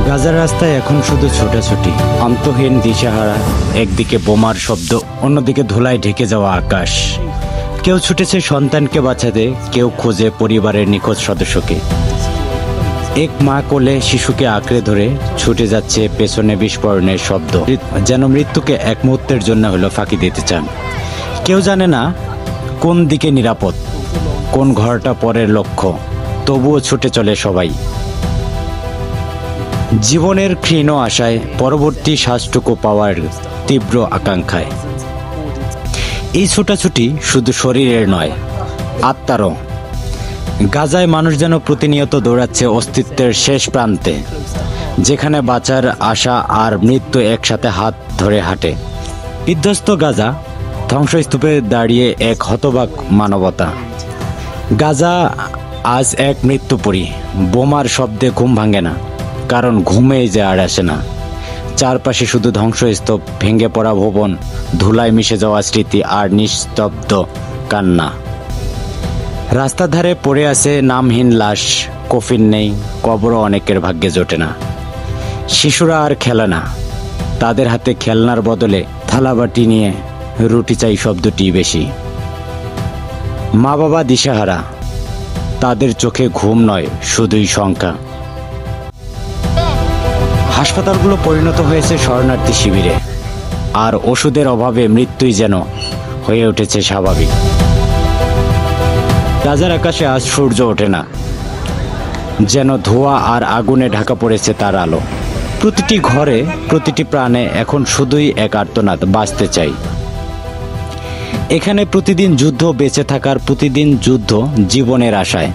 গাজার রাস্তায় এখন শুধু ছোটাছুটি, অন্তহীন দিশাহারা। একদিকে বোমার শব্দ, অন্যদিকে ধুলায় ঢেকে যাওয়া আকাশ। কেউ ছুটেছে সন্তানকে বাঁচাতে, কেউ খোঁজে পরিবারের নিখোঁজ সদস্যকে। এক মা কোলে শিশুকে আঁকড়ে ধরে ছুটে যাচ্ছে, পেছনে বিস্ফোরণের শব্দ, যেন মৃত্যুকে এক মুহূর্তের জন্য হলো ফাঁকি দিতে চান। কেউ জানে না কোন দিকে নিরাপদ, কোন ঘরটা পরের লক্ষ্য, তবুও ছুটে চলে সবাই, জীবনের ক্ষীণ আশায়, পরবর্তী শ্বাসটুকু পাওয়ার তীব্র আকাঙ্ক্ষায়। এই ছোটাছুটি শুধু শরীরের নয়, আত্মারও। গাজায় মানুষ যেন প্রতিনিয়ত দৌড়াচ্ছে অস্তিত্বের শেষ প্রান্তে, যেখানে বাঁচার আশা আর মৃত্যু একসাথে হাত ধরে হাঁটে। বিধ্বস্ত গাজা, ধ্বংসস্তূপে দাঁড়িয়ে এক হতবাক মানবতা। গাজা আজ এক মৃত্যুপুরী। বোমার শব্দে ঘুম ভাঙে না, কারণ ঘুমেই যে আর আসে না। চারপাশে শুধু ধ্বংসস্তূপ, ভেঙে পড়া ভবন, ধুলায় মিশে যাওয়া স্মৃতি আর নিস্তব্ধ কান্না। রাস্তার ধারে পড়ে আছে নামহীন লাশ, কফিন নেই, কবরও অনেকের ভাগ্যে জোটে না। শিশুরা আর খেলে না, তাদের হাতে খেলনার বদলে থালাবাটি নিয়ে রুটি চাই শব্দটি বেশি। মা বাবা দিশাহারা, তাদের চোখে ঘুম নয়, শুধুই শঙ্কা। হাসপাতালগুলো পরিণত হয়েছে শরণার্থী শিবিরে, আর ওষুধের অভাবে মৃত্যুই যেন হয়ে উঠেছে স্বাভাবিক। গাজার আকাশে আজ সূর্য ওঠে না, যেন ধোঁয়া আর আগুনে ঢাকা পড়েছে তার আলো। প্রতিটি ঘরে, প্রতিটি প্রাণে এখন শুধুই এক আর্তনাদ, বাঁচতে চাই। এখানে প্রতিদিন যুদ্ধ, বেঁচে থাকার প্রতিদিন যুদ্ধ, জীবনের আশায়।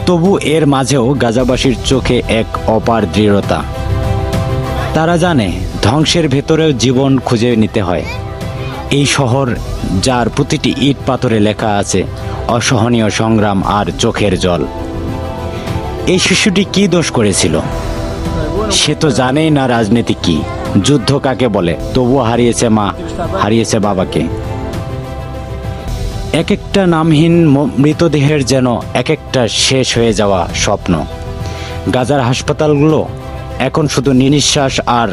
তবু এর মাঝেও গাজাবাসীর চোখে এক অপার দৃঢ়তা। তারা জানে ধ্বংসের ভেতরেও জীবন খুঁজে নিতে হয়। এই শহর, যার প্রতিটি ইট পাথরে লেখা আছে অসহনীয় সংগ্রাম আর চোখের জল। এই শিশুটি কি দোষ করেছিল? সে তো জানেই না রাজনীতি কি, যুদ্ধ কাকে বলে। তবুও হারিয়েছে মা, হারিয়েছে বাবাকে। এক একটা নামহীন মৃতদেহের যেন এক একটা শেষ হয়ে যাওয়া স্বপ্ন। গাজার হাসপাতালগুলো এখন শুধু নিঃশ্বাস আর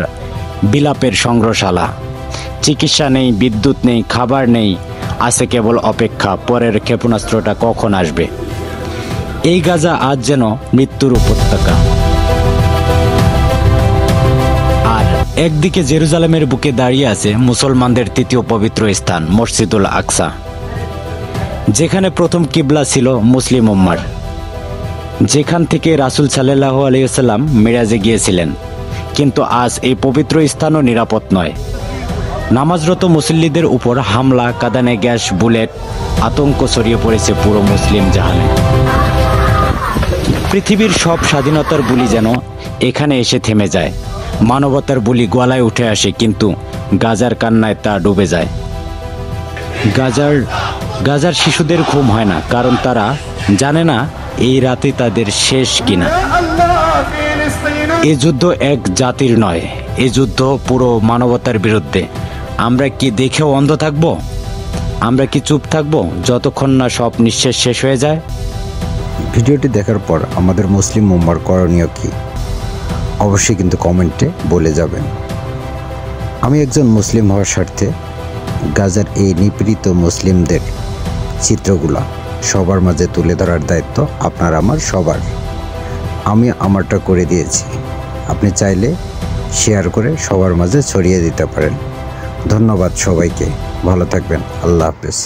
বিলাপের সংগ্রহশালা। চিকিৎসা নেই, বিদ্যুৎ নেই, খাবার নেই, আছে কেবল অপেক্ষা, পরের ক্ষেপণাস্ত্রটা কখন আসবে। এই গাজা আজ যেন মৃত্যুর উপত্যকা। আর একদিকে জেরুজালেমের বুকে দাঁড়িয়ে আছে মুসলমানদের তৃতীয় পবিত্র স্থান মসজিদুল আকসা, যেখানে প্রথম কিবলা ছিল মুসলিম উম্মার, যেখান থেকে রাসূল সাল্লাল্লাহু আলাইহি ওয়াসাল্লাম মিরাজে গিয়েছিলেন। কিন্তু আজ এই পবিত্র স্থানও নিরাপদ নয়। নামাজরত মুসল্লিদের উপর হামলা, কাঁদানে গ্যাস, বুলেট, আতঙ্ক ছড়িয়ে পড়েছে পুরো মুসলিম জাহানে। পৃথিবীর সব স্বাধীনতার বুলি যেন এখানে এসে থেমে যায়। মানবতার বুলি গলায় উঠে আসে, কিন্তু গাজার কান্নায় তা ডুবে যায়। গাজার শিশুদের ঘুম হয় না, কারণ তারা জানে না এই রাতে তাদের শেষ কিনা। এ যুদ্ধ এক জাতির নয়, এ যুদ্ধ পুরো মানবতার বিরুদ্ধে। আমরা কি দেখেও অন্ধ থাকব? আমরা কি চুপ থাকব যতক্ষণ না সব নিঃশ্বাস শেষ হয়ে যায়? ভিডিওটি দেখার পর আমাদের মুসলিম উম্মার করণীয় কি, অবশ্যই কিন্তু কমেন্টে বলে যাবেন। আমি একজন মুসলিম হওয়ার স্বার্থে গাজার এই নিপীড়িত মুসলিমদের চিত্রগুলা সবার মাঝে তুলে ধরার দায়িত্ব আপনার আমার সবার। আমি আমারটা করে দিয়েছি, আপনি চাইলে শেয়ার করে সবার মাঝে ছড়িয়ে দিতে পারেন। ধন্যবাদ সবাইকে, ভালো থাকবেন, আল্লাহ হাফেজ।